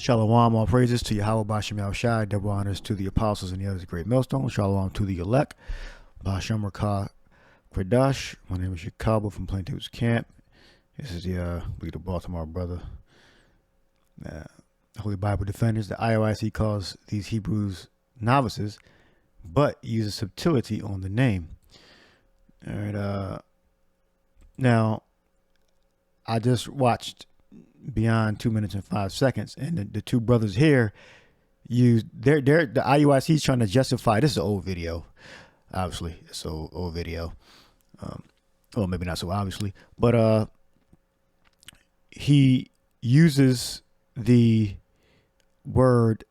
Shalom, all praises to Yahweh Bashem Yahushai, double honors to the apostles and the others, great millstone. Shalom to the elect. Bashem Rakah Kradash. My name is Chicago from Plaintables Camp. This is the leader Baltimore brother. Holy Bible Defenders. The IOIC calls these Hebrews novices, but uses subtlety on the name. All right. Now, I just watched Beyond 2 minutes and 5 seconds, and the two brothers here use the IUIC is trying to justify. This is an old video, obviously. It's an old video. Well, maybe not so obviously, but he uses the word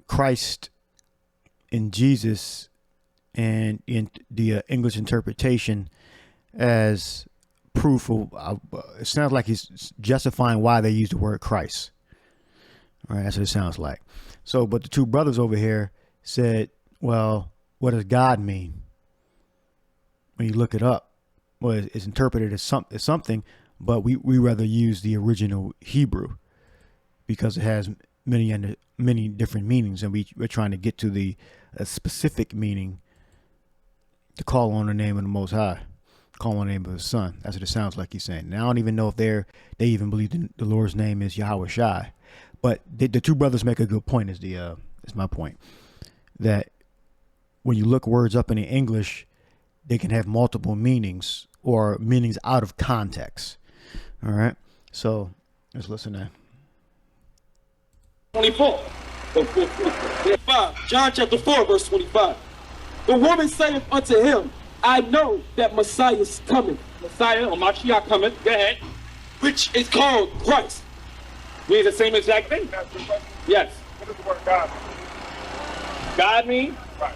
Christ in Jesus and in the English interpretation as proof of, it sounds like he's justifying why they use the word Christ. All right, that's what it sounds like. So, but the two brothers over here said, well, what does God mean? When you look it up, well, it's interpreted as something, but we rather use the original Hebrew because it has many different meanings, and we're trying to get to the specific meaning to call on the name of the Most High. Call on the name of his son. That's what it sounds like he's saying. Now, I don't even know if they even believe the Lord's name is Yahweh Shai. But the two brothers make a good point, is my point. That when you look words up in the English, they can have multiple meanings or meanings out of context. All right. So let's listen to 24. 25. John chapter 4, verse 25. The woman saith unto him, I know that Messiah is coming. Messiah or Mashiach coming. Go ahead. Which is called Christ. Means the same exact thing? Yes. What does the word God mean? God mean? Right.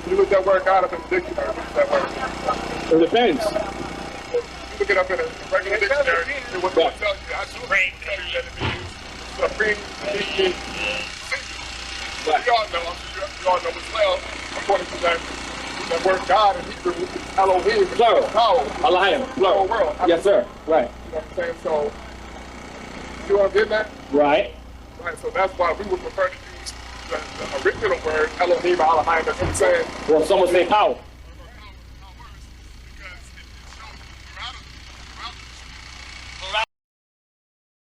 You look that word God up in the dictionary. What does that word mean? It depends. You look it up in a regular dictionary. It will tell you. I do tell you that it means supreme being. Right. We all know as well, according to that word God in Hebrew, Elohim, plural. Elohim, plural. World. Yes, sir. Right. You know what I'm saying? So, you want to get that? Right. Right. So that's why we would prefer to use the original word, Elohim, Elohim, as he's saying. Well, some would say power.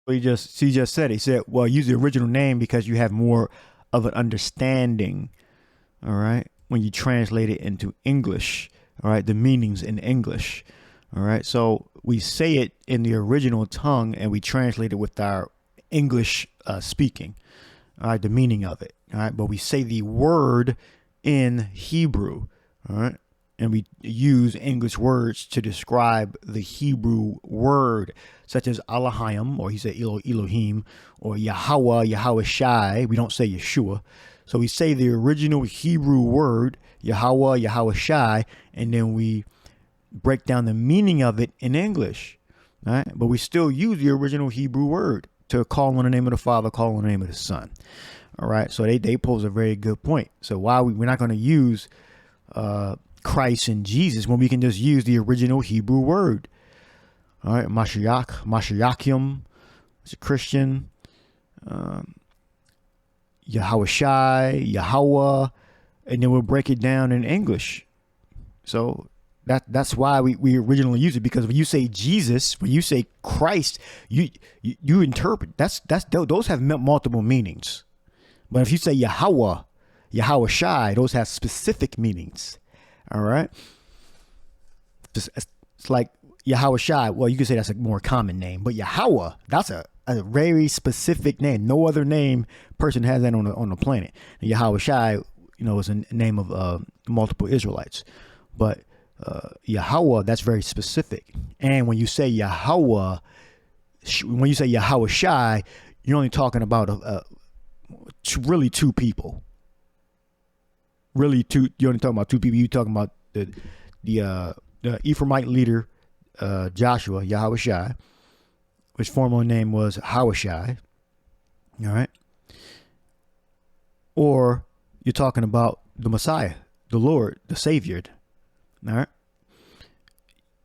he just said. He said, well, use the original name because you have more of an understanding. All right. When you translate it into English, all right, the meanings in English. All right. So we say it in the original tongue and we translate it with our English speaking. All right. The meaning of it. All right. But we say the word in Hebrew. All right. And we use English words to describe the Hebrew word, such as Elohim, or he said Elohim, or Yahweh, Yahweh Shai. We don't say Yeshua. So we say the original Hebrew word, Yahweh, Yahweh Shai, and then we break down the meaning of it in English. Right? But we still use the original Hebrew word to call on the name of the Father, call on the name of the Son. All right. So they pose a very good point. So why we're not going to use Christ and Jesus when we can just use the original Hebrew word? All right. Mashiachim, it's a Christian. Yahweh Shai, Yahweh, and then we'll break it down in English. So that's why we originally use it, because when you say Jesus, when you say Christ, you interpret those have multiple meanings. But if you say Yahweh, Yahweh Shai, those have specific meanings. All right. It's like Yahweh Shai. Well, you could say that's a more common name, but Yahweh, that's a very specific name. No other name person has that on the planet. And Yahweh Shai, is a name of multiple Israelites, but Yahweh, that's very specific. And when you say Yahweh, when you say Yahweh Shai, you're only talking about really two people. Really, you're only talking about two people. You're talking about the Ephraimite leader, Joshua, Yahweh Shai, which former name was Hawashai. All right. Or you're talking about the Messiah, the Lord, the Savior. All right.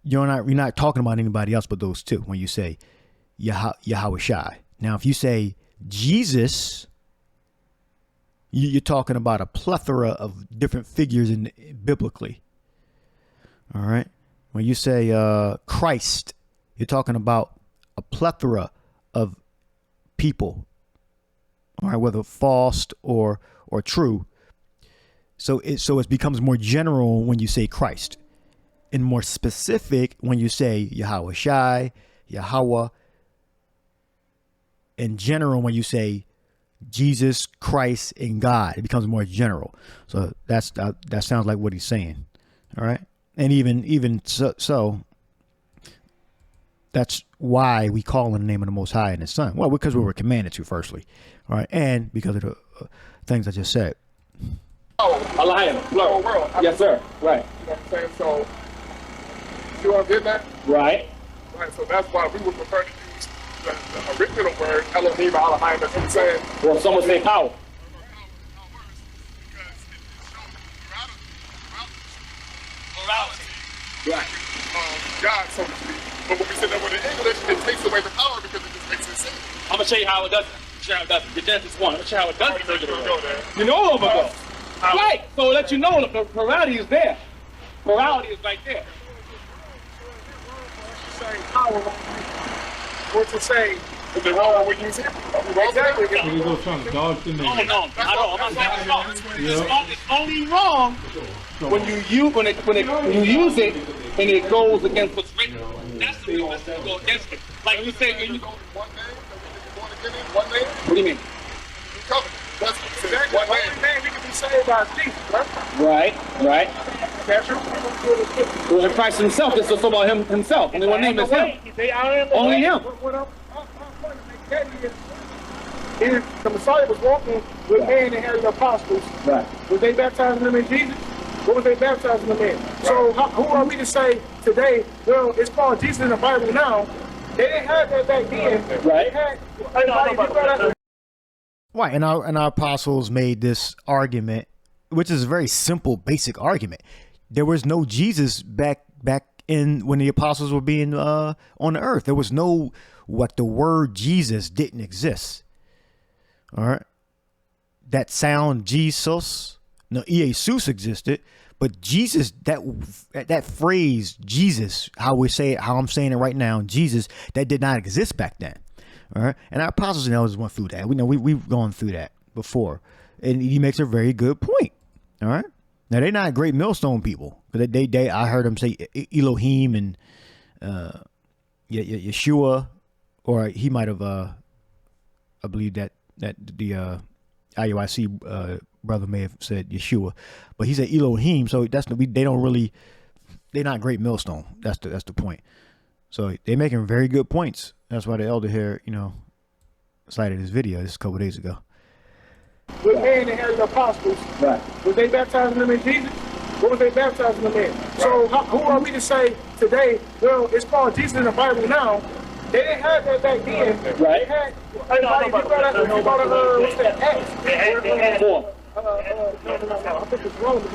You're not talking about anybody else but those two when you say Yahweh Shai. Now, if you say Jesus, you're talking about a plethora of different figures in biblically. All right. When you say Christ, you're talking about a plethora of people. All right, whether false or true. So it becomes more general when you say Christ, and more specific when you say Yahweh Shai, Yahweh. In general, when you say Jesus, Christ, and God, it becomes more general. So that sounds like what he's saying. All right, and even so that's why we call on the name of the Most High and His Son. Well, because we were commanded to, firstly. All right, and because of the things I just said. Oh, Allah, whole world. Yes, sir. Right. You know what I'm saying? So, you want to get that? Right. Right, so that's why we would prefer to use the original word, Elohim, Elohim, as I'm saying. Well, someone say power. Right. God, so to speak. But when we say that word in English, it takes away the power because it just makes it seem. I'm going to show you how it does it. Show you how it does it. The Genesis 1. I'm going to show you how it does it. Go there. You know over there. Right. So let you know the plurality is there. Plurality is right there. Saying power, or to say, is it wrong when we use it? Exactly. You go trying to dodge the name. Oh, no. I know. I'm not saying it's wrong. It's only wrong when you use it and it goes against what's written. That's the reason to go against it. Like you say, One name? what do you mean? Covenant. That's exactly one name. We can be saved by Jesus, Right. That's true. Well, Christ himself, this is about him himself. Only one name is him. Only him. What I'm getting is the Messiah was walking with man and had the apostles. Right. Was they baptizing them in Jesus? What was they baptizing them in? So who are we to say today, well, it's called Jesus in the Bible now. They didn't have that back then. Right. They had, Right, and our apostles made this argument, which is a very simple, basic argument. There was no Jesus back in when the apostles were being on the earth. There was no the word Jesus didn't exist. All right, that sound Jesus, no, Jesus existed, but Jesus, that phrase Jesus, how I'm saying it right now, Jesus, that did not exist back then. All right, and our apostles and elders went through that. We know we've gone through that before, and he makes a very good point. All right, now they're not great Millstone people, but they I heard them say Elohim and Yeshua, or he might have I believe that the IUIC brother may have said Yeshua, but he said Elohim, so they're not great Millstone. That's the point. So they're making very good points. That's why the elder here, cited his video this a couple days ago. with man and had the apostles. Right. Was they baptizing them in Jesus? What was they baptizing them in? So who are we to say today, well, it's called Jesus in the Bible now. They didn't have that back then. Right. They had, what's that, Acts? I think it's Romans,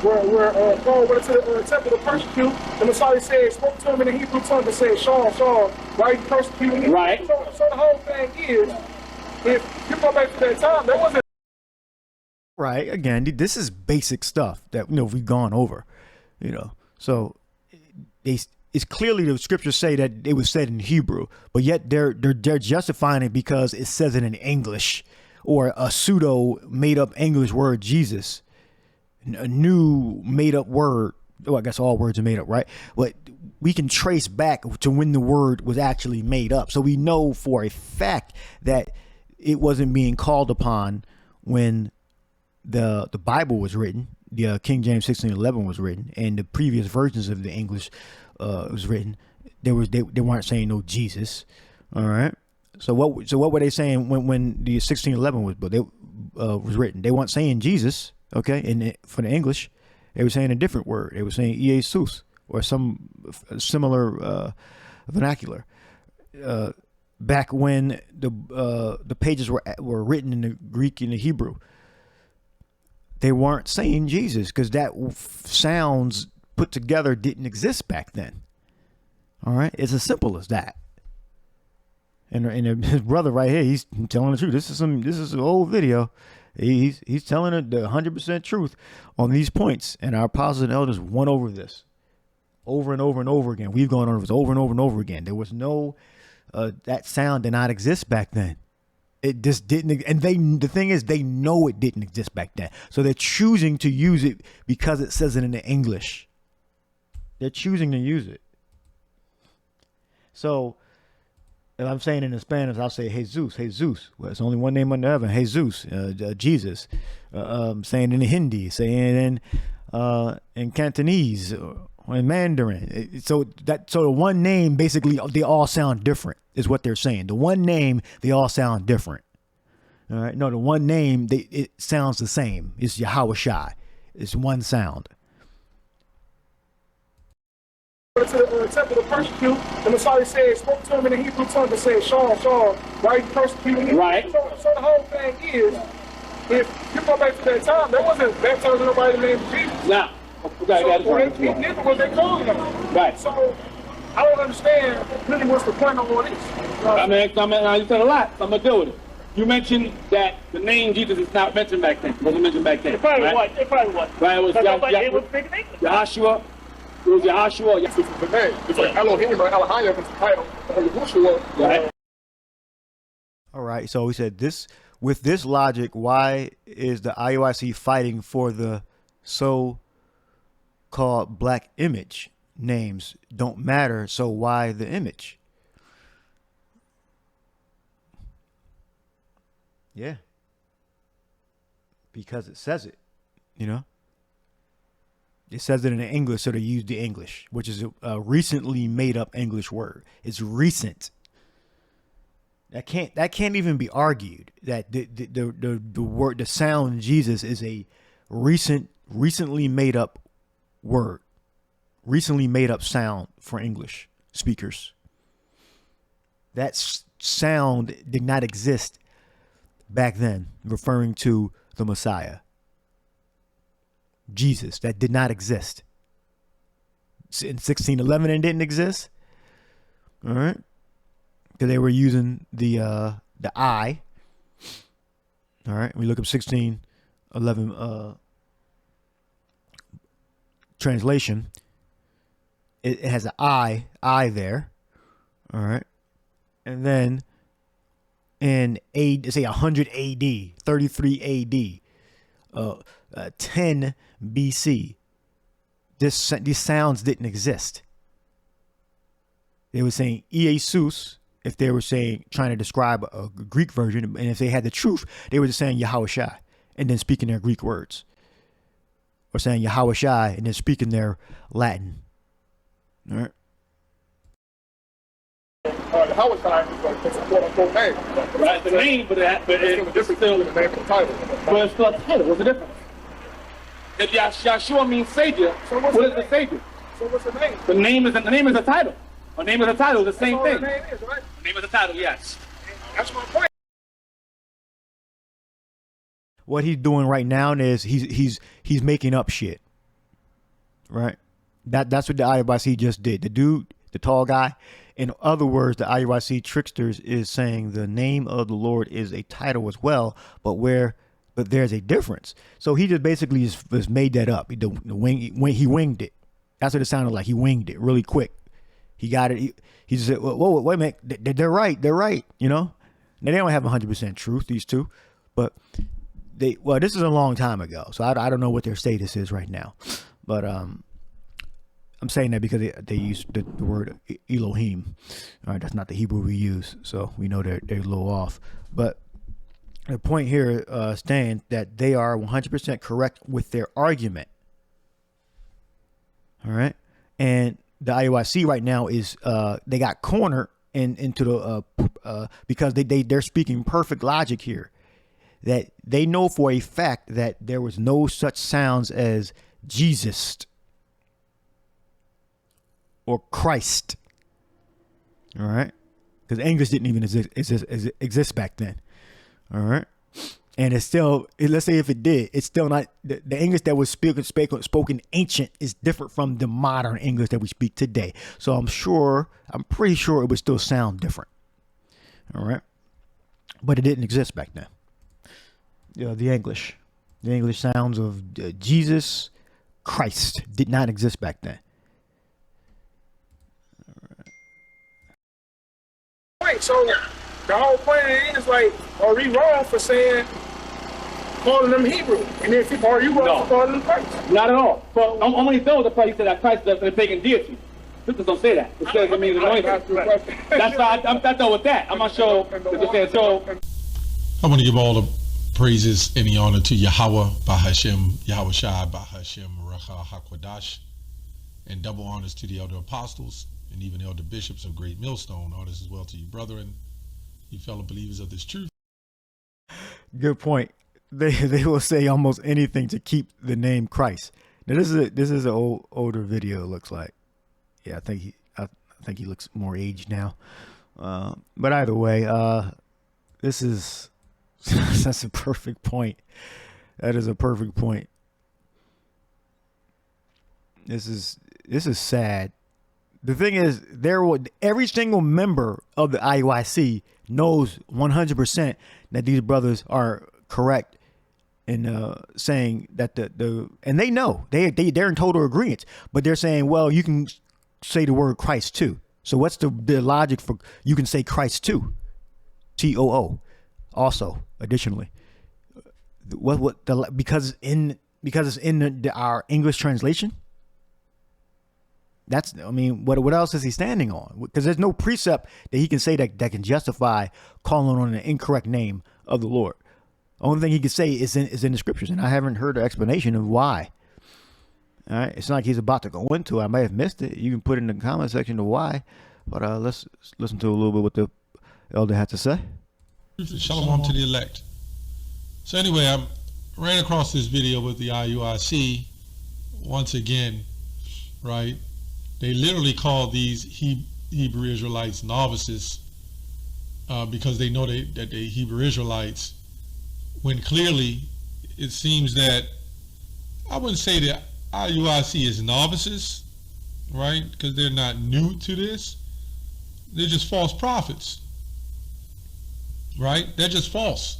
where Paul went to the temple to persecute. The Messiah spoke to him in the Hebrew tongue and said, Saul, Saul, why are you persecuting me? Right. So the whole thing is, if you go back to that time, there wasn't. Right. Again, this is basic stuff that we've gone over. So it's clearly the scriptures say that it was said in Hebrew, but yet they're justifying it because it says it in English. Or a pseudo made up English word, Jesus, a new made up word. Well, I guess all words are made up, right? But we can trace back to when the word was actually made up. So we know for a fact that it wasn't being called upon when the Bible was written. The King James 1611 was written, and the previous versions of the English was written. They weren't saying no Jesus. All right. So what were they saying when the 1611 was written? They weren't saying Jesus, okay? And for the English, they were saying a different word. They were saying Jesus or some similar vernacular. Back when the pages were written in the Greek and the Hebrew, they weren't saying Jesus because that sounds put together didn't exist back then. All right, it's as simple as that. And his brother right here, he's telling the truth. This is an old video. He's telling it the 100% truth on these points. And our apostles and elders went over this over and over and over again. We've gone over this over and over and over again. There was no, that sound did not exist back then. It just didn't. And the thing is, they know it didn't exist back then. So they're choosing to use it because it says it in the English. They're choosing to use it. So if I'm saying it in Spanish, I'll say Jesus. Well, it's only one name under heaven. Jesus, Jesus. Saying it in Hindi, saying it in Cantonese or in Mandarin. So the one name, basically, they all sound different, is what they're saying. The one name, they all sound different. All right. No, the one name, it sounds the same. It's Yahweh. It's one sound. To the temple to persecute, the Messiah said, spoke to him in the Hebrew tongue and said, Saul, Saul, why are you persecuting me? Right. So the whole thing is, if you go back to that time, there wasn't baptizing nobody in the name of Jesus. Now, neither was they calling him. Right. So I don't understand really what's the point of all this. I mean, you said a lot, so I'm going to deal with it. You mentioned that the name Jesus is not mentioned back then. It wasn't mentioned back then. It probably right? was. It probably was. Right, it was Yahshua. It was Yahshua. This is the name. It's like Elohim or Elohim is the title. Yahushua. Right. All right. So we said this, with this logic, why is the IUIC fighting for the so-called black image? Names don't matter, so why the image? Yeah. Because it says it, you know? It says it in English, so they use the English, which is a recently made up English word. It's recent. That can't even be argued. That the word, the sound Jesus is a recently made up word, recently made up sound for English speakers. That sound did not exist back then, referring to the Messiah. Jesus, that did not exist. In 1611 it didn't exist. All right. Because they were using the I. All right. We look up 1611 translation. It has an I there. All right. And then in say 100 AD, 33 AD, 10 BC, these sounds didn't exist. They were saying Jesus if they were trying to describe a Greek version, and if they had the truth, they were just saying Yahweh and then speaking their Greek words, or saying Yahweh and then speaking their Latin. All right. The Howard time is like it's a quote-unquote name. Right, the name, but it's still the name of the title. But it's still a title. What's the difference? If Yahshua means Savior, So what is the Savior? So what's the name? The name is a title. A name is a title, the same That's all thing. the name is, right? The name is a title, yes. That's my point. What he's doing right now is he's making up shit. Right? That's what the IUIC just did. The dude, the tall guy. In other words, the IUIC tricksters is saying the name of the Lord is a title as well, but there's a difference. So he just basically just made that up. He winged it. That's what it sounded like. He winged it really quick. He got it. He just said, whoa, wait a minute. They're right. They're right. You know? Now, they don't have 100% truth, these two. But this is a long time ago. So I don't know what their status is right now. But I'm saying that because they use the word Elohim. All right, that's not the Hebrew we use. So we know they're a little off. But the point here stands that they are 100% correct with their argument. All right. And the IUIC right now is they got cornered into the because they're speaking perfect logic here, that they know for a fact that there was no such sounds as Jesus or Christ. All right. Because English didn't even exist back then. All right. And it's still, let's say if it did, it's still not, the English that was spoken ancient is different from the modern English that we speak today. So I'm pretty sure it would still sound different. All right. But it didn't exist back then. The English sounds of Jesus Christ did not exist back then. Right, so the whole point is like, are we wrong for saying, calling them Hebrew? And if are you wrong for calling them Christ? Not at all. Well, only those that probably say that Christ is a pagan deity. Scriptures don't say that. It says it means anointed. That's why I'm done with that. I'm not sure if it says so. I want to give all the praises and the honor to Yahweh Bahashem, Yahweh Shai Bahashem, Racha HaKwadash, and double honors to the elder apostles and even elder bishops of Great Millstone. Honors as well to you, brethren, you fellow believers of this truth. Good point. They will say almost anything to keep the name Christ. Now this is an older video. It looks like, yeah, I think he looks more aged now. But either way, this is that's a perfect point. That is a perfect point. This is sad. The thing is, every single member of the IUIC knows 100% that these brothers are correct in saying that and they know they're in total agreement, but they're saying, well, you can say the word Christ too. So what's the logic for you can say Christ too? TOO. Also, additionally, because it's in our English translation. What else is he standing on? Because there's no precept that he can say that can justify calling on an incorrect name of the Lord. The only thing he can say is in the scriptures, and I haven't heard an explanation of why. All right, it's not like he's about to go into it. I may have missed it. You can put in the comment section of why, but let's listen to a little bit what the elder had to say. Shalom to the elect. So anyway, I ran across this video with the IUIC once again, right? They literally call these Hebrew Israelites novices because they know that they're Hebrew Israelites, when clearly it seems that, I wouldn't say that IUIC is novices, right? Because they're not new to this. They're just false prophets, right? They're just false.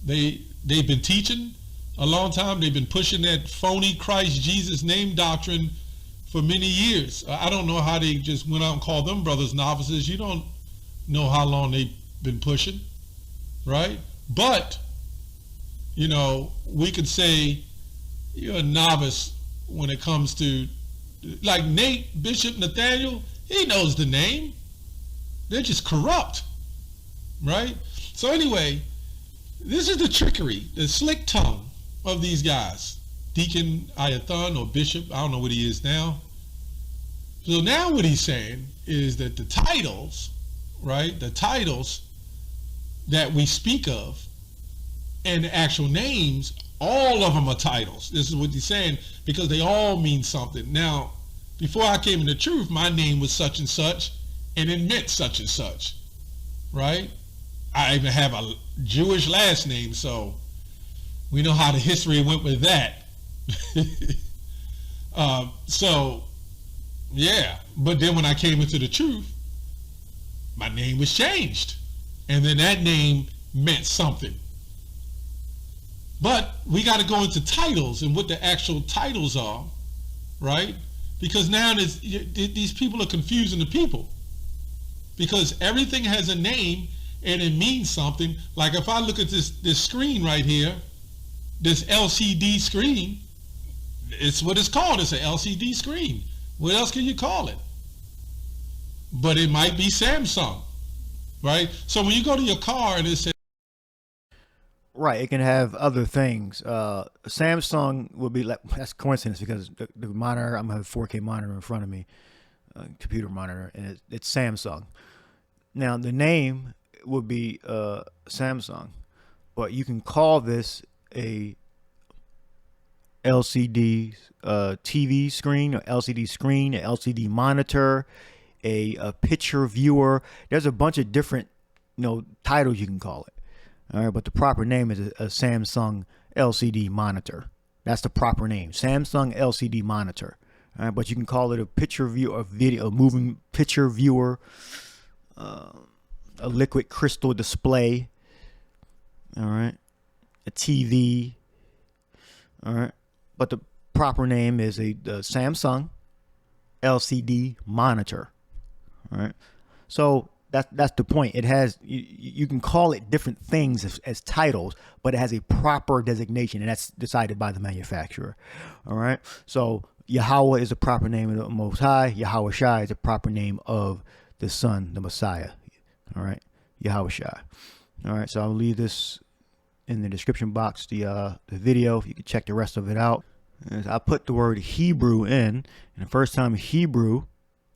They've been teaching a long time. They've been pushing that phony Christ Jesus name doctrine for many years. I don't know how they just went out and called them brothers novices. You don't know how long they've been pushing, right? But, you know, we could say you're a novice when it comes to, like Nate, Bishop Nathaniel, he knows the name. They're just corrupt, right? So anyway, this is the trickery, the slick tongue of these guys. Deacon Ayathan or Bishop, I don't know what he is now. So now what he's saying is that the titles, right, the titles that we speak of and the actual names, all of them are titles. This is what he's saying, because they all mean something. Now, before I came into truth, my name was such and such, and it meant such and such, right? I even have a Jewish last name, so we know how the history went with that. So yeah, but then when I came into the truth, my name was changed, and then that name meant something. But we got to go into titles and what the actual titles are, right? Because now these people are confusing the people, because everything has a name and it means something. Like if I look at this screen right here, this LCD screen, it's what it's called. It's an LCD screen. What else can you call it? But it might be Samsung, right? So when you go to your car and it says, right, it can have other things. Samsung would be like, that's coincidence, because the monitor, I'm gonna have a 4K monitor in front of me, computer monitor, and it's Samsung. Now the name would be Samsung, but you can call this a LCD TV screen, or LCD screen, an LCD monitor, a picture viewer. There's a bunch of different, titles you can call it. All right, but the proper name is a Samsung LCD monitor. That's the proper name, Samsung LCD monitor. All right, but you can call it a picture view, or video, a moving picture viewer, a a liquid crystal display. All right. A TV. All right. But the proper name is a Samsung LCD monitor. All right. So that's the point. It has, you can call it different things as titles, but it has a proper designation, and that's decided by the manufacturer. All right. So Yahweh is the proper name of the Most High. Yahweh Shai is the proper name of the Son, the Messiah. All right. Yahweh Shai. All right. So I'll leave this in the description box, the video, if you can check the rest of it out. I put the word Hebrew in, and the first time Hebrew,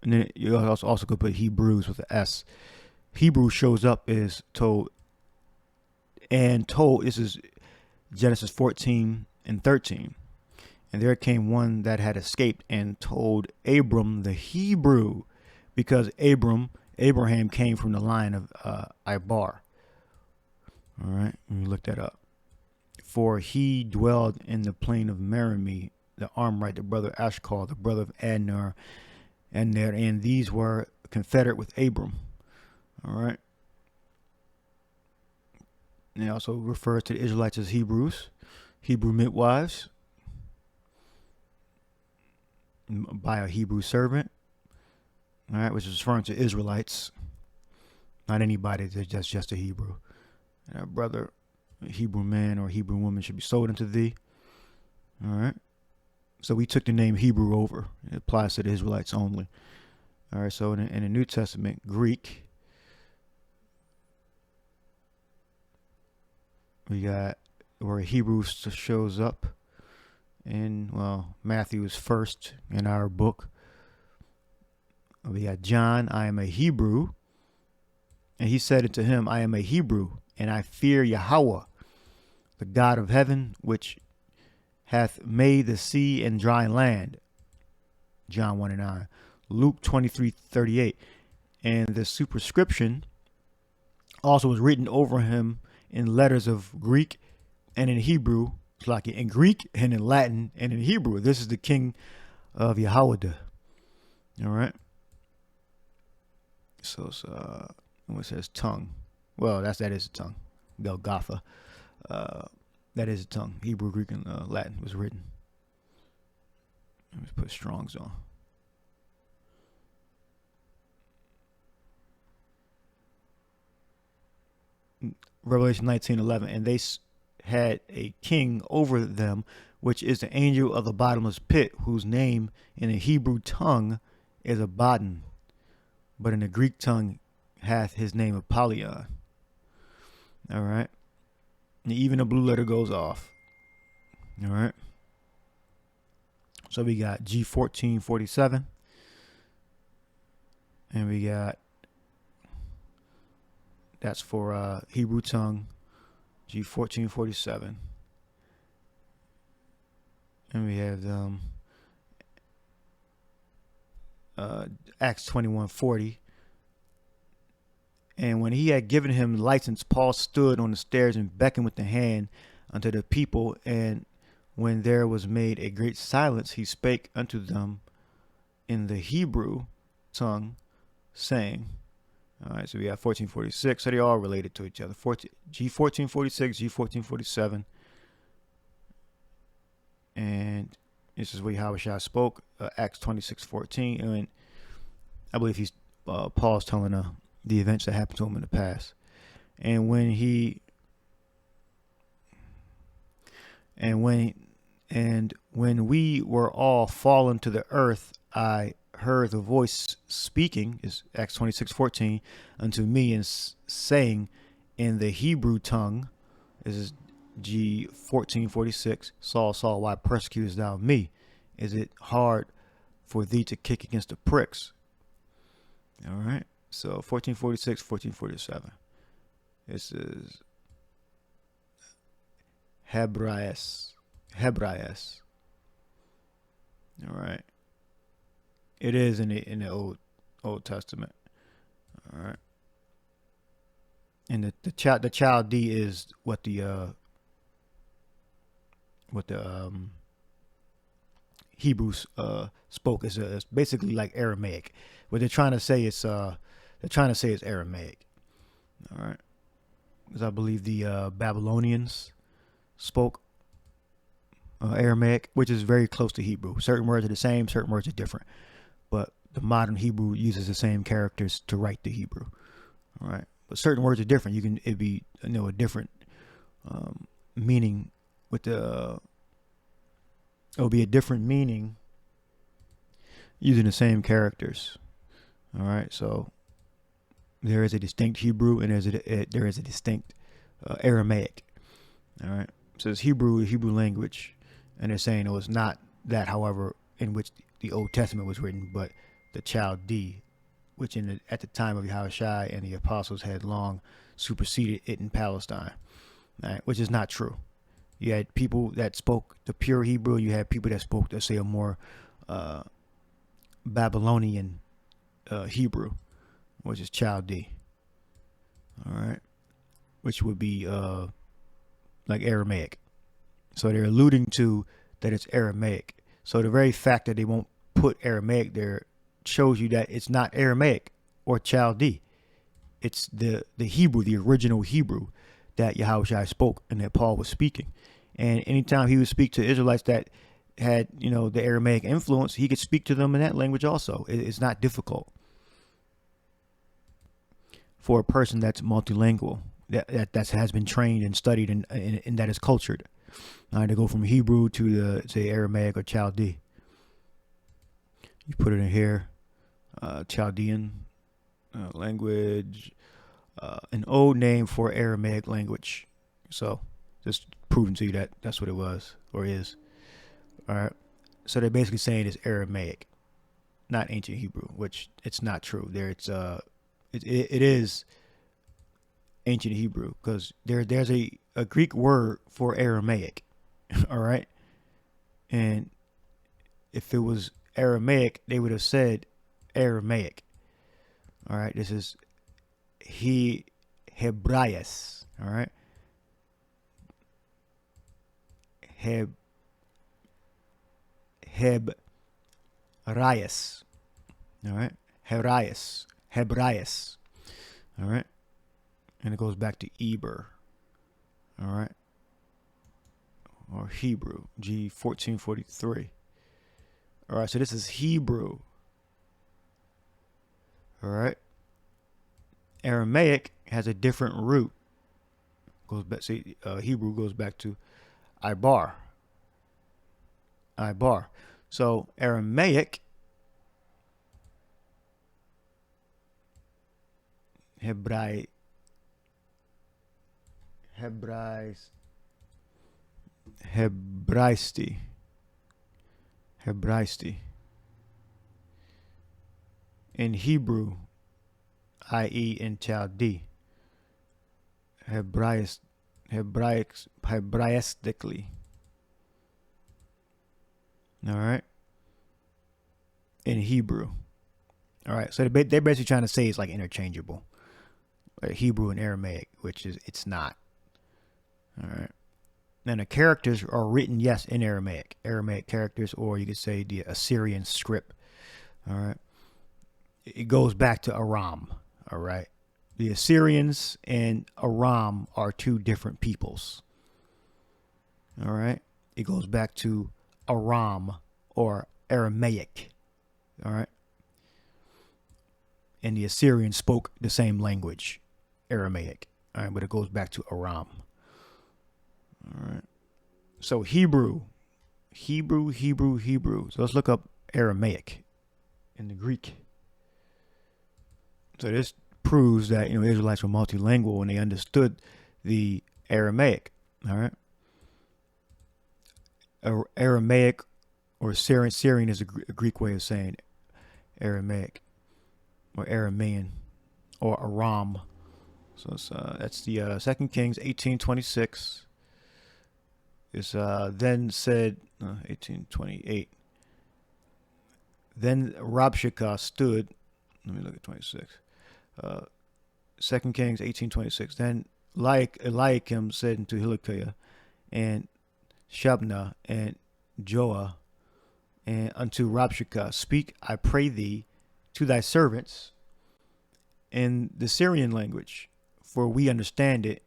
and then you also could put Hebrews with an S. Hebrew shows up is told, this is Genesis 14:13. And there came one that had escaped and told Abram the Hebrew, because Abraham came from the line of Ibar. All right, let me look that up. For he dwelled in the plain of Merimee, the Amorite, the brother of Eshcol, the brother of Adner, and these were confederate with Abram. All right. And it also refers to the Israelites as Hebrews, Hebrew midwives, by a Hebrew servant. All right, which is referring to Israelites, not anybody that's just a Hebrew. And our brother, a Hebrew man or Hebrew woman, should be sold unto thee. All right. So we took the name Hebrew over. It applies to the Israelites only. All right. So in the New Testament, Greek, we got where Hebrew shows up in, Matthew is first in our book. We got John, I am a Hebrew. And he said unto him, I am a Hebrew, and I fear Yahweh, the God of heaven, which hath made the sea and dry land. John 1:9. Luke 23:38. And the superscription also was written over him in letters of Greek and in Hebrew, like in Greek and in Latin and in Hebrew. This is the king of Yahweh. All right. So it's what says tongue. Well, that is a tongue. Golgotha. That is a tongue. Hebrew, Greek, and Latin was written. Let me put Strong's on. Revelation 19:11, and they had a king over them, which is the angel of the bottomless pit, whose name in the Hebrew tongue is Abaddon, but in the Greek tongue hath his name Apollyon. All right. And even the blue letter goes off. All right. So we got G1447. And we got, that's for Hebrew tongue, G1447. And we have Acts 21:40. And when he had given him license, Paul stood on the stairs and beckoned with the hand unto the people. And when there was made a great silence, he spake unto them in the Hebrew tongue, saying, all right, so we have 1446. So they're all related to each other. G1446, G1447. And this is where Yahweh spoke, Acts 26:14. And I believe he's Paul's telling the events that happened to him in the past. And when we were all fallen to the earth, I heard the voice speaking, is Acts 26:14, unto me, and saying in the Hebrew tongue, this is G1446, Saul, Saul, why persecutest thou me? Is it hard for thee to kick against the pricks? All right. So 1446, 1447. This is Hebraeus. All right. It is in the Old Testament. All right. And the Chaldee is what the Hebrews spoke. It's basically like Aramaic. What they're trying to say is Aramaic. All right. Because I believe the Babylonians spoke Aramaic, which is very close to Hebrew. Certain words are the same, certain words are different. But the modern Hebrew uses the same characters to write the Hebrew. All right. But certain words are different. It'd be a different meaning with the. It'll be a different meaning using the same characters. All right. So there is a distinct Hebrew and there is a distinct Aramaic. All right. So it's Hebrew language, and they're saying it was not that, however, in which the Old Testament was written, but the Chaldee, which at the time of Yahushua and the apostles had long superseded it in Palestine, right? Which is not true. You had people that spoke the pure Hebrew. You had people that spoke, let's say, a more Babylonian Hebrew, which is Chaldee. All right, which would be like Aramaic. So they're alluding to that it's Aramaic. So the very fact that they won't put Aramaic there shows you that it's not Aramaic or Chaldee. It's the Hebrew, the original Hebrew that Yahushua spoke and that Paul was speaking. And anytime he would speak to Israelites that had, the Aramaic influence, he could speak to them in that language also. It's not difficult for a person that's multilingual, that has been trained and studied and that is cultured. To go from Hebrew to say Aramaic or Chaldee. You put it in here, Chaldean language, an old name for Aramaic language. So just proving to you that that's what it was or is. All right. So they're basically saying it's Aramaic, not ancient Hebrew, which it's not true. It is ancient Hebrew, because there's a Greek word for Aramaic. All right. And if it was Aramaic, they would have said Aramaic. All right. This is Hebraius. All right. Hebraius. All right. Hebraius. All right. And it goes back to Eber. All right. Or Hebrew. G 1443. All right. So this is Hebrew. All right. Aramaic has a different root. Goes back. See, Hebrew goes back to Ibar. So Aramaic, Hebraisti, in Hebrew, i.e. in Chaldee, Hebraistically. All right. In Hebrew. All right. So they're basically trying to say it's like interchangeable, like Hebrew and Aramaic, which it's not. All right. And the characters are written, yes, in Aramaic characters, or you could say the Assyrian script. All right. It goes back to Aram. All right. The Assyrians and Aram are two different peoples. All right. It goes back to Aram or Aramaic. All right. And the Assyrians spoke the same language, Aramaic. All right. But it goes back to Aram. All right. So Hebrew. So let's look up Aramaic in the Greek. So this proves that, Israelites were multilingual and they understood the Aramaic. All right. Aramaic or Syrian is a Greek way of saying Aramaic or Aramean or Aram. So that's the 2 Kings 18:26. It's then said 18:28. Then Rabshakeh stood. Let me look at 26. 2 Kings 18:26. Then Eliakim said unto Hilkiah and Shabna and Joah and unto Rabshakeh, speak, I pray thee, to thy servants in the Syrian language, for we understand it,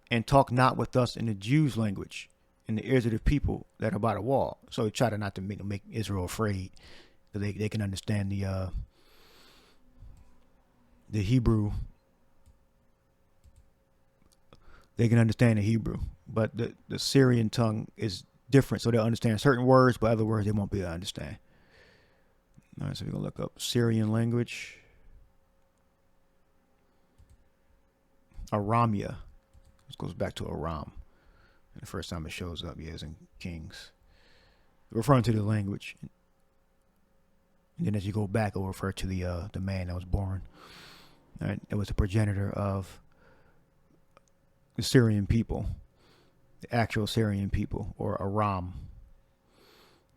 and talk not with us in the Jews' language, in the ears of the people that are by the wall. So he tried to not to make Israel afraid, so they can understand the Hebrew. They can understand the Hebrew, but the Syrian tongue is different, so they'll understand certain words, but other words they won't be able to understand. All right, so we're going to look up Syrian language. Aramia. This goes back to Aram. And the first time it shows up, is in Kings. Referring to the language. And then as you go back, it'll refer to the man that was born. All right, it was a progenitor of the Syrian people. The actual Syrian people, or Aram.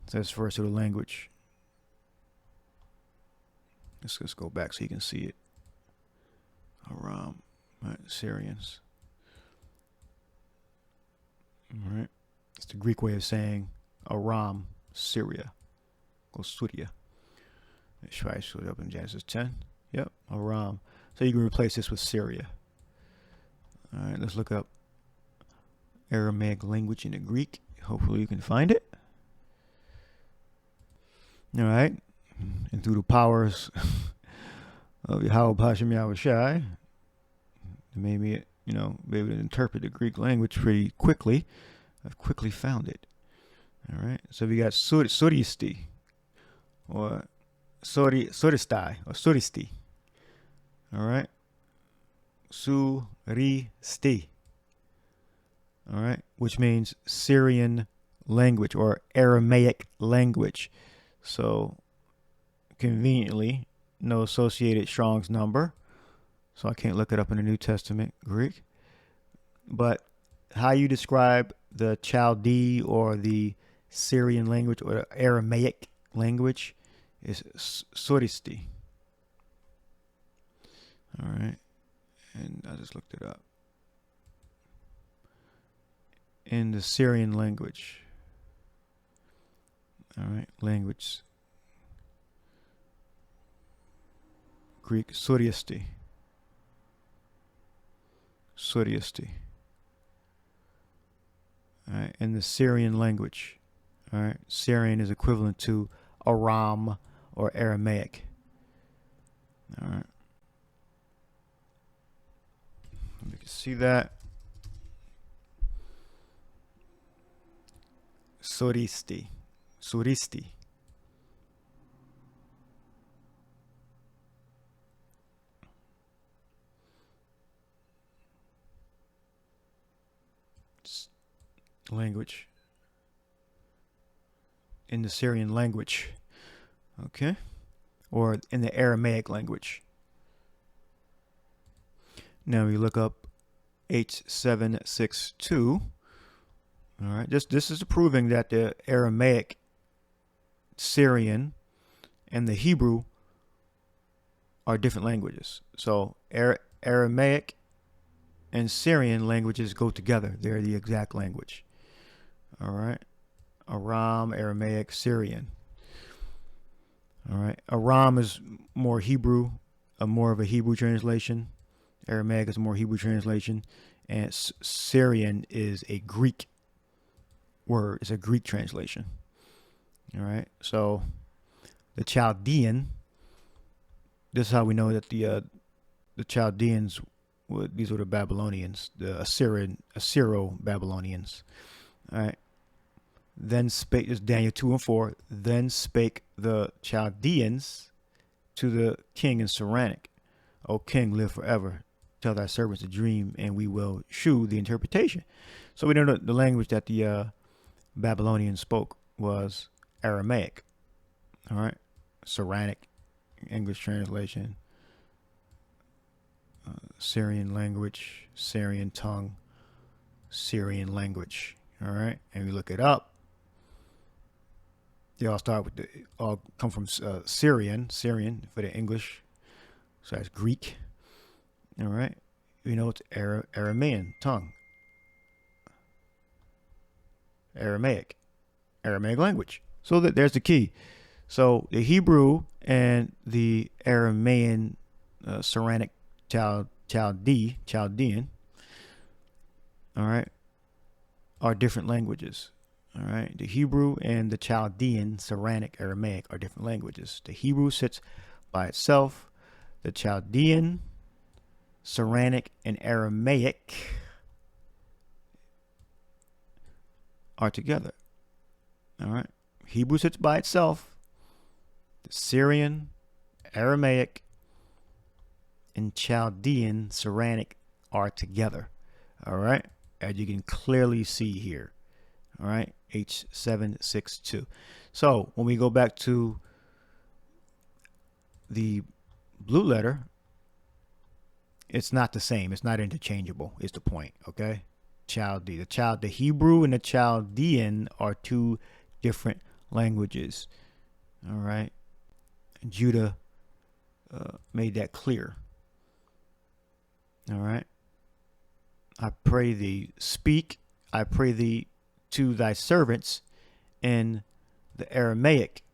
So this refers to the language. Let's just go back so you can see it. Aram. All right, Syrians. All right. It's the Greek way of saying Aram, Syria. Go Syria. It shows up in Genesis 10. Yep, Aram. So you can replace this with Syria. All right, let's look up Aramaic language in the Greek. Hopefully you can find it. All right. And through the powers of Yahweh Hashem Yahushai, it made me, be able to interpret the Greek language pretty quickly. I've quickly found it. All right. So we got suristi, or suristai, or suristi. All right. Suristi. All right. Which means Syrian language or Aramaic language. So conveniently, no associated Strong's number. So I can't look it up in the New Testament Greek. But how you describe the Chaldee or the Syrian language or the Aramaic language is suristi. All right. And I just looked it up. In the Syrian language. All right. Language. Greek, suristi. Suristi. All right. In the Syrian language. All right. Syrian is equivalent to Aram or Aramaic. All right. You can see that. Suristi. Suristi. Language. In the Syrian language. Okay. Or in the Aramaic language. Now we look up H762. All right. This is proving that the Aramaic, Syrian, and the Hebrew are different languages. So Aramaic and Syrian languages go together. They're the exact language. All right. Aram, Aramaic, Syrian. All right. Aram is more Hebrew, more of a Hebrew translation. Aramaic is a more Hebrew translation. And Syrian is a Greek word. It's a Greek translation. All right. So the Chaldean, this is how we know that the Chaldeans, these were the Babylonians, the Assyro-Babylonians. All right. Then spake, this Daniel 2 and 4, then spake the Chaldeans to the king in Saranic, O king, live forever. Tell thy servants a dream, and we will shew the interpretation. So we know that the language that the Babylonians spoke was Aramaic. All right. Saranic, English translation. Syrian language, Syrian tongue, Syrian language. All right. And we look it up. They all start with all come from Syrian for the English. So that's Greek. All right. We know it's Aramean tongue. Aramaic language. So there's the key. So the Hebrew and the Aramean Saranic Chaldean, all right, are different languages. All right, the Hebrew and the Chaldean, Saranic, Aramaic are different languages. The Hebrew sits by itself. The Chaldean, Saranic, and Aramaic are together. All right, Hebrew sits by itself. The Syrian, Aramaic, and Chaldean, Saranic are together. All right, as you can clearly see here. All right, H762. So when we go back to the blue letter, it's not the same. It's not interchangeable, is the point. Okay, the Hebrew and the Chaldean are two different languages. All right, and Judah made that clear. All right, I pray thee, speak, I pray thee to thy servants in the Aramaic,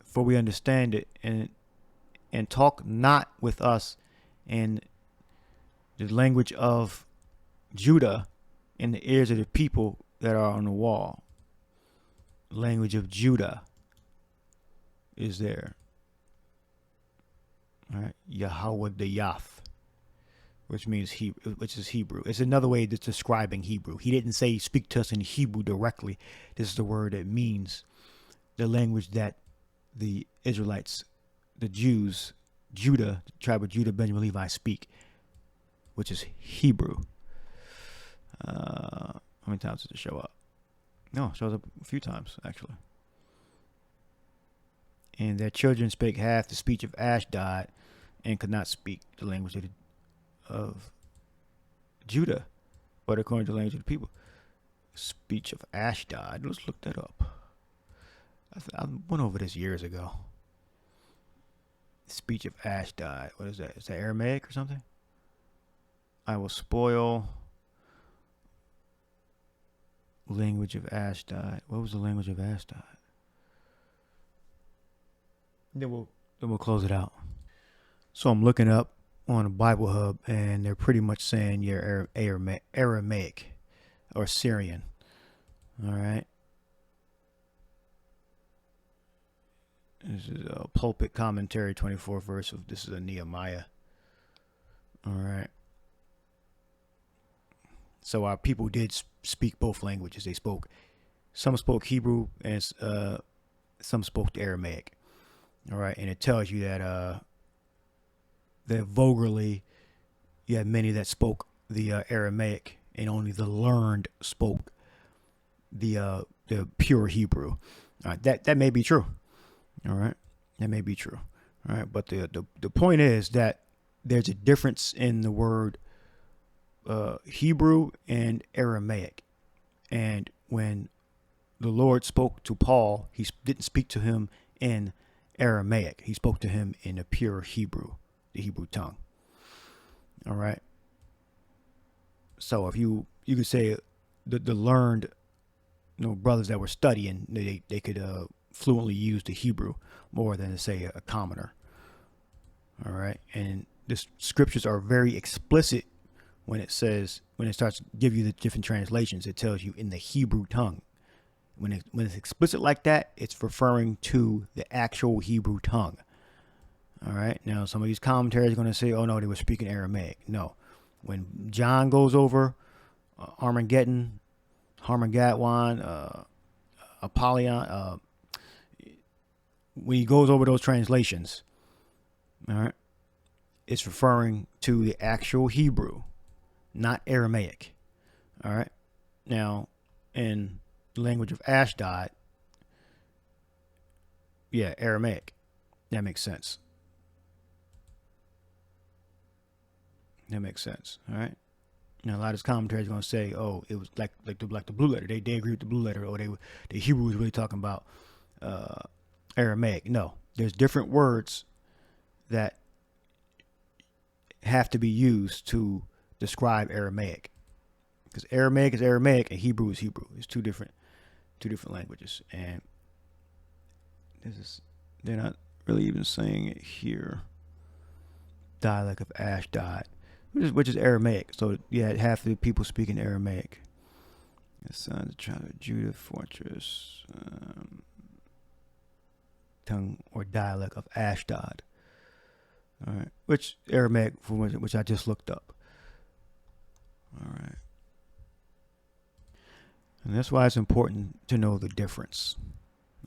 for we understand it, and talk not with us in the language of Judah in the ears of the people that are on the wall. Language of Judah is there. All right, Yahweh the Yath, which means which is Hebrew. It's another way of describing Hebrew. He didn't say speak to us in Hebrew directly. This is the word that means the language that the Israelites, the Jews, Judah, the tribe of Judah, Benjamin, Levi speak, which is Hebrew. How many times does it show up? No, it shows up a few times, actually. And their children spake half the speech of Ashdod, and could not speak the language of Judah, but according to the language of the people. Speech of Ashdod. Let's look that up. I went over this years ago. Speech of Ashdod. What is that? Is that Aramaic or something? I will spoil language of Ashdod. What was the language of Ashdod? Then we'll close it out. So I'm looking up on a Bible Hub, and they're pretty much saying you're Aramaic or Syrian. All right. This is a pulpit commentary, 24th verse of this is a Nehemiah. All right. So our people did speak both languages. Some spoke Hebrew and some spoke the Aramaic. All right, and it tells you that vulgarly, you had many that spoke the Aramaic, and only the learned spoke the pure Hebrew. All right, that may be true. All right, that may be true. All right, but the point is that there's a difference in the word Hebrew and Aramaic, and when the Lord spoke to Paul, he didn't speak to him in Aramaic. He spoke to him in the pure Hebrew, the Hebrew tongue. All right. So if you could say the learned, brothers that were studying, they could fluently use the Hebrew more than to say a commoner. All right. And the scriptures are very explicit when it starts to give you the different translations. It tells you in the Hebrew tongue. When it's explicit like that, it's referring to the actual Hebrew tongue. All right. Now, some of these commentaries are going to say, oh, no, they were speaking Aramaic. No. When John goes over Armageddon, Apollyon, when he goes over those translations, all right, it's referring to the actual Hebrew, not Aramaic. All right. Now, in the language of Ashdod, Aramaic. That makes sense. That makes sense. All right. Now, a lot of this commentary is going to say, oh, it was like the blue letter. They agree with the blue letter, or the Hebrew was really talking about Aramaic. No, there's different words that have to be used to describe Aramaic, because Aramaic is Aramaic and Hebrew is Hebrew. It's two different languages, and they're not really even saying it here. dialect of Ashdod, which is Aramaic. So yeah, half the people speaking Aramaic. The sons of tribe of Judah, fortress, tongue or dialect of Ashdod. All right, which Aramaic, which I just looked up. All right, and that's why it's important to know the difference.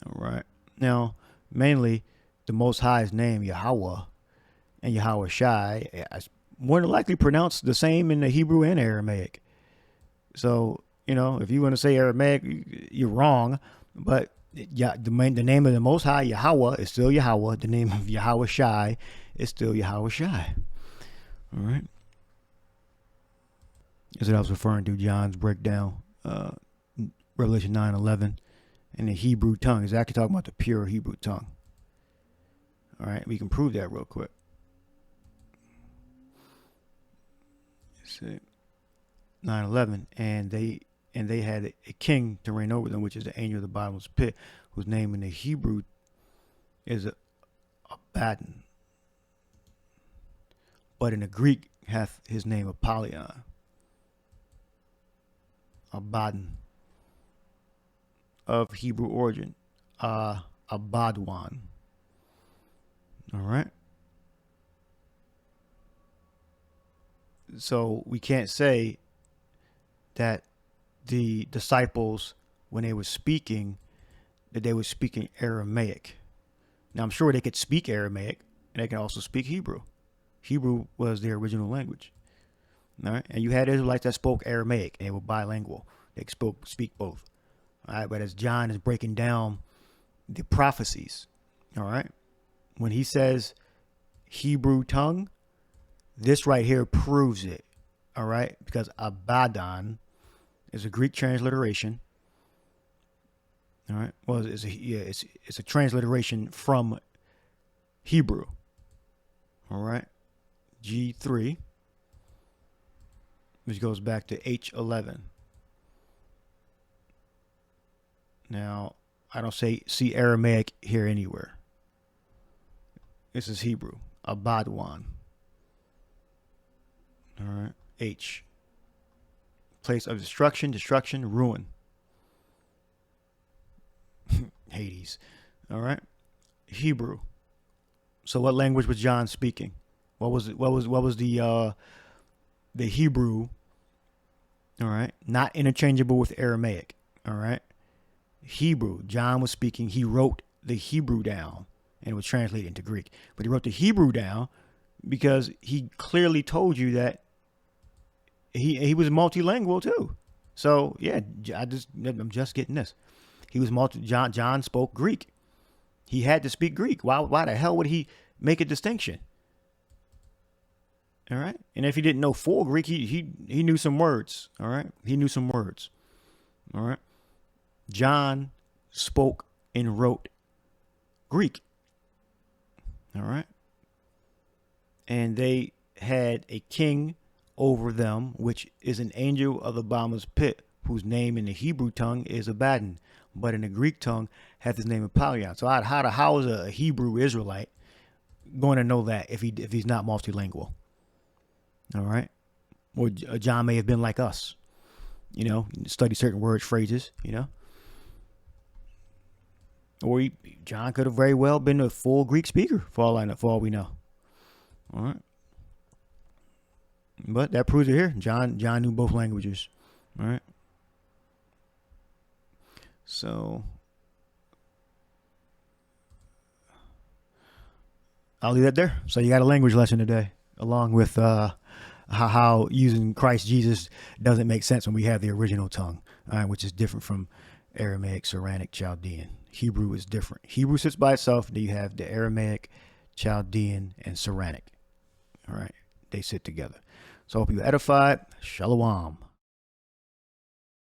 All right, now mainly the Most High's name Yahweh and Yahweh Shai is more than likely pronounced the same in the Hebrew and Aramaic. So if you want to say Aramaic, you're wrong. But yeah, the name of the Most High Yahweh is still Yahweh. The name of Yahweh Shai is still Yahweh Shai. All right. That's what I was referring to. John's breakdown, Revelation 9:11, and the Hebrew tongue is actually talking about the pure Hebrew tongue. All right, we can prove that real quick. Let's see. 9:11, and they had a king to reign over them, which is the angel of the bottomless pit, whose name in the Hebrew is Abaddon, but in the Greek hath his name Apollyon. Abaddon, of Hebrew origin, Abadwan. All right. So we can't say that the disciples, when they were speaking, that they were speaking Aramaic. Now, I'm sure they could speak Aramaic, and they can also speak Hebrew. Hebrew was their original language. All right, and you had Israelites that spoke Aramaic, and they were bilingual. They speak both. All right, but as John is breaking down the prophecies, all right, when he says Hebrew tongue, this right here proves it. All right, because Abaddon is a Greek transliteration. All right, well, it's a transliteration from Hebrew. All right, G3. Which goes back to H11. Now, I don't see Aramaic here anywhere. This is Hebrew. Abadwan. All right. H. Place of destruction, ruin. Hades. All right. Hebrew. So what language was John speaking? What was the Hebrew, all right, not interchangeable with Aramaic, all right? Hebrew, John was speaking, he wrote the Hebrew down, and it was translated into Greek. But he wrote the Hebrew down because he clearly told you that he was multilingual too. So, yeah, I'm just getting this. He was John spoke Greek. He had to speak Greek. Why the hell would he make a distinction? All right. And if he didn't know full Greek, he knew some words. All right. He knew some words. All right. John spoke and wrote Greek. All right. And they had a king over them, which is an angel of the bottomless pit, whose name in the Hebrew tongue is Abaddon, but in the Greek tongue hath his name Apollyon. So how is a Hebrew Israelite going to know that if he's not multilingual? All right. Or John may have been like us, study certain words, phrases, or John could have very well been a full Greek speaker for all we know. All right. But that proves it here. John knew both languages. All right. So I'll leave that there. So you got a language lesson today, along with how using Christ Jesus doesn't make sense when we have the original tongue, which is different from Aramaic, Saranic, Chaldean. Hebrew is different. Hebrew sits by itself. Then you have the Aramaic, Chaldean, and Saranic. All right. They sit together. So I hope you're edified. Shalom.